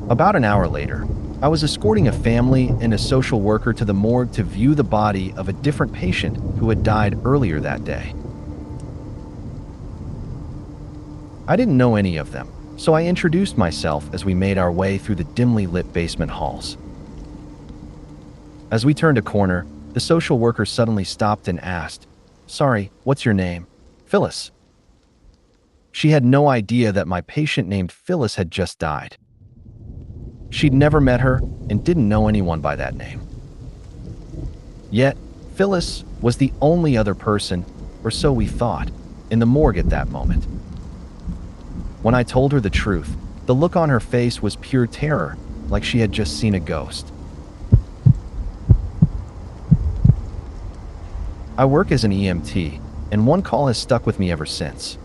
About an hour later, I was escorting a family and a social worker to the morgue to view the body of a different patient who had died earlier that day. I didn't know any of them, so I introduced myself as we made our way through the dimly lit basement halls. As we turned a corner, the social worker suddenly stopped and asked, "Sorry, what's your name?" Phyllis. She had no idea that my patient named Phyllis had just died. She'd never met her and didn't know anyone by that name. Yet, Phyllis was the only other person, or so we thought, in the morgue at that moment. When I told her the truth, the look on her face was pure terror, like she had just seen a ghost. I work as an EMT, and one call has stuck with me ever since.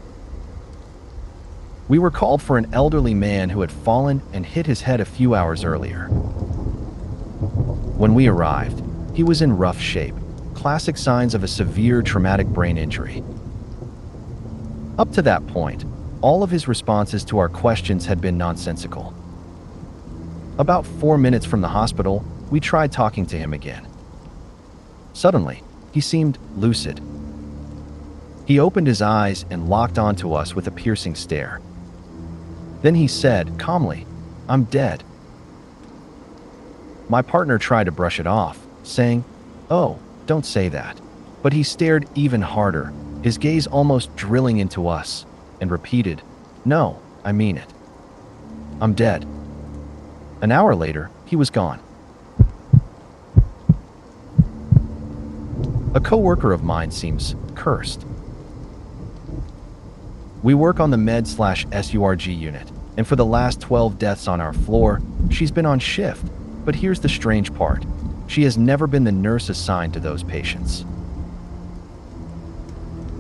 We were called for an elderly man who had fallen and hit his head a few hours earlier. When we arrived, he was in rough shape, classic signs of a severe traumatic brain injury. Up to that point, all of his responses to our questions had been nonsensical. About 4 minutes from the hospital, we tried talking to him again. Suddenly, he seemed lucid. He opened his eyes and locked onto us with a piercing stare. Then he said, calmly, "I'm dead." My partner tried to brush it off, saying, "Oh, don't say that." But he stared even harder, his gaze almost drilling into us, and repeated, "No, I mean it. I'm dead." An hour later, he was gone. A coworker of mine seems cursed. We work on the med/SURG unit, and for the last 12 deaths on our floor, she's been on shift. But here's the strange part. She has never been the nurse assigned to those patients.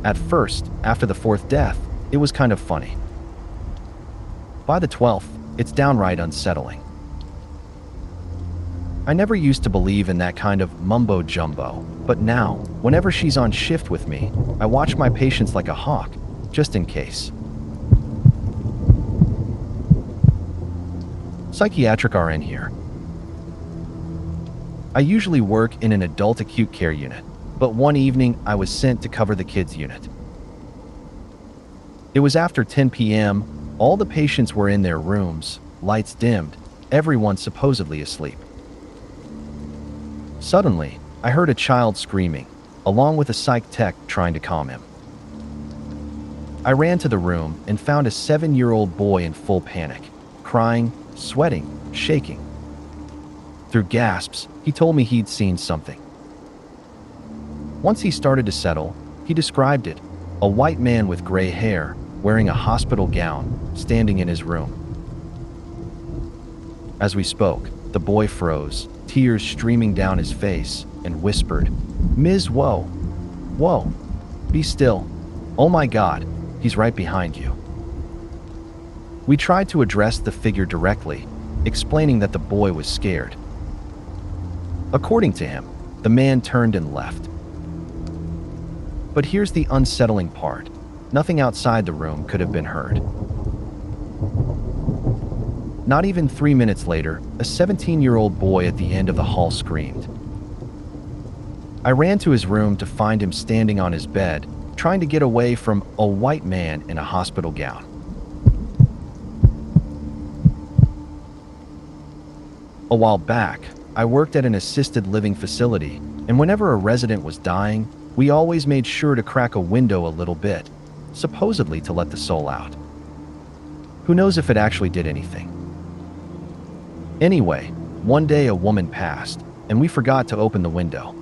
At first, after the 4th death, it was kind of funny. By the 12th, it's downright unsettling. I never used to believe in that kind of mumbo-jumbo, but now, whenever she's on shift with me, I watch my patients like a hawk, just in case. Psychiatric RN here. I usually work in an adult acute care unit, but one evening I was sent to cover the kids unit. It was after 10 p.m., all the patients were in their rooms, lights dimmed, everyone supposedly asleep. Suddenly, I heard a child screaming, along with a psych tech trying to calm him. I ran to the room and found a 7-year-old boy in full panic, crying, sweating, shaking. Through gasps, he told me he'd seen something. Once he started to settle, he described it, a white man with gray hair, wearing a hospital gown, standing in his room. As we spoke, the boy froze, tears streaming down his face, and whispered, "Ms. Whoa, whoa, be still. Oh my God, he's right behind you." We tried to address the figure directly, explaining that the boy was scared. According to him, the man turned and left. But here's the unsettling part. Nothing outside the room could have been heard. Not even 3 minutes later, a 17-year-old boy at the end of the hall screamed. I ran to his room to find him standing on his bed, trying to get away from a white man in a hospital gown. A while back, I worked at an assisted living facility, and whenever a resident was dying, we always made sure to crack a window a little bit, supposedly to let the soul out. Who knows if it actually did anything? Anyway, one day a woman passed, and we forgot to open the window.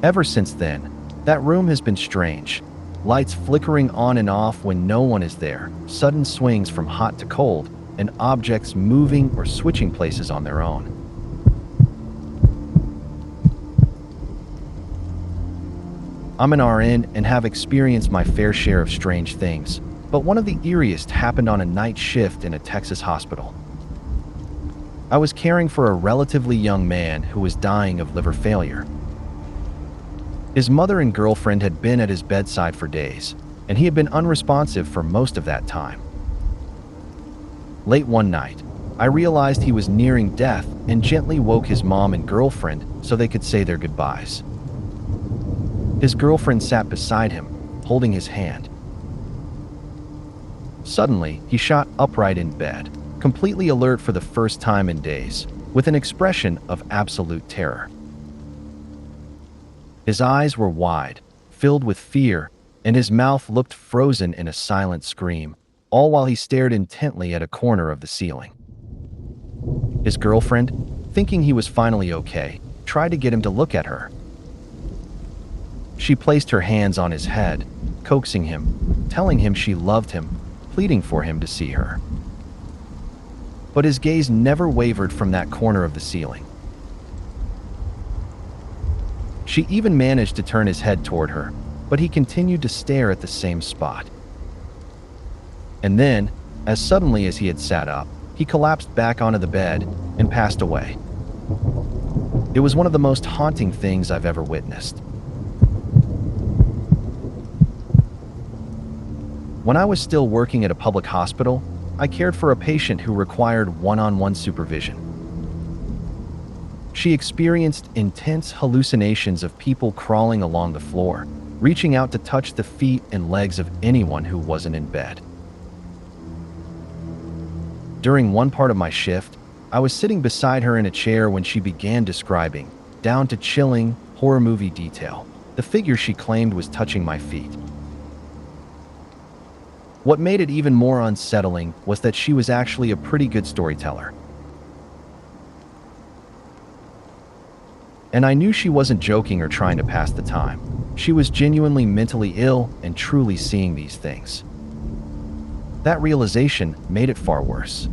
Ever since then, that room has been strange. Lights flickering on and off when no one is there, sudden swings from hot to cold, and objects moving or switching places on their own. I'm an RN and have experienced my fair share of strange things, but one of the eeriest happened on a night shift in a Texas hospital. I was caring for a relatively young man who was dying of liver failure. His mother and girlfriend had been at his bedside for days, and he had been unresponsive for most of that time. Late one night, I realized he was nearing death and gently woke his mom and girlfriend so they could say their goodbyes. His girlfriend sat beside him, holding his hand. Suddenly, he shot upright in bed, completely alert for the first time in days, with an expression of absolute terror. His eyes were wide, filled with fear, and his mouth looked frozen in a silent scream, all while he stared intently at a corner of the ceiling. His girlfriend, thinking he was finally okay, tried to get him to look at her. She placed her hands on his head, coaxing him, telling him she loved him, pleading for him to see her. But his gaze never wavered from that corner of the ceiling. She even managed to turn his head toward her, but he continued to stare at the same spot. And then, as suddenly as he had sat up, he collapsed back onto the bed and passed away. It was one of the most haunting things I've ever witnessed. When I was still working at a public hospital, I cared for a patient who required one-on-one supervision. She experienced intense hallucinations of people crawling along the floor, reaching out to touch the feet and legs of anyone who wasn't in bed. During one part of my shift, I was sitting beside her in a chair when she began describing, down to chilling, horror movie detail, the figure she claimed was touching my feet. What made it even more unsettling was that she was actually a pretty good storyteller. And I knew she wasn't joking or trying to pass the time. She was genuinely mentally ill and truly seeing these things. That realization made it far worse.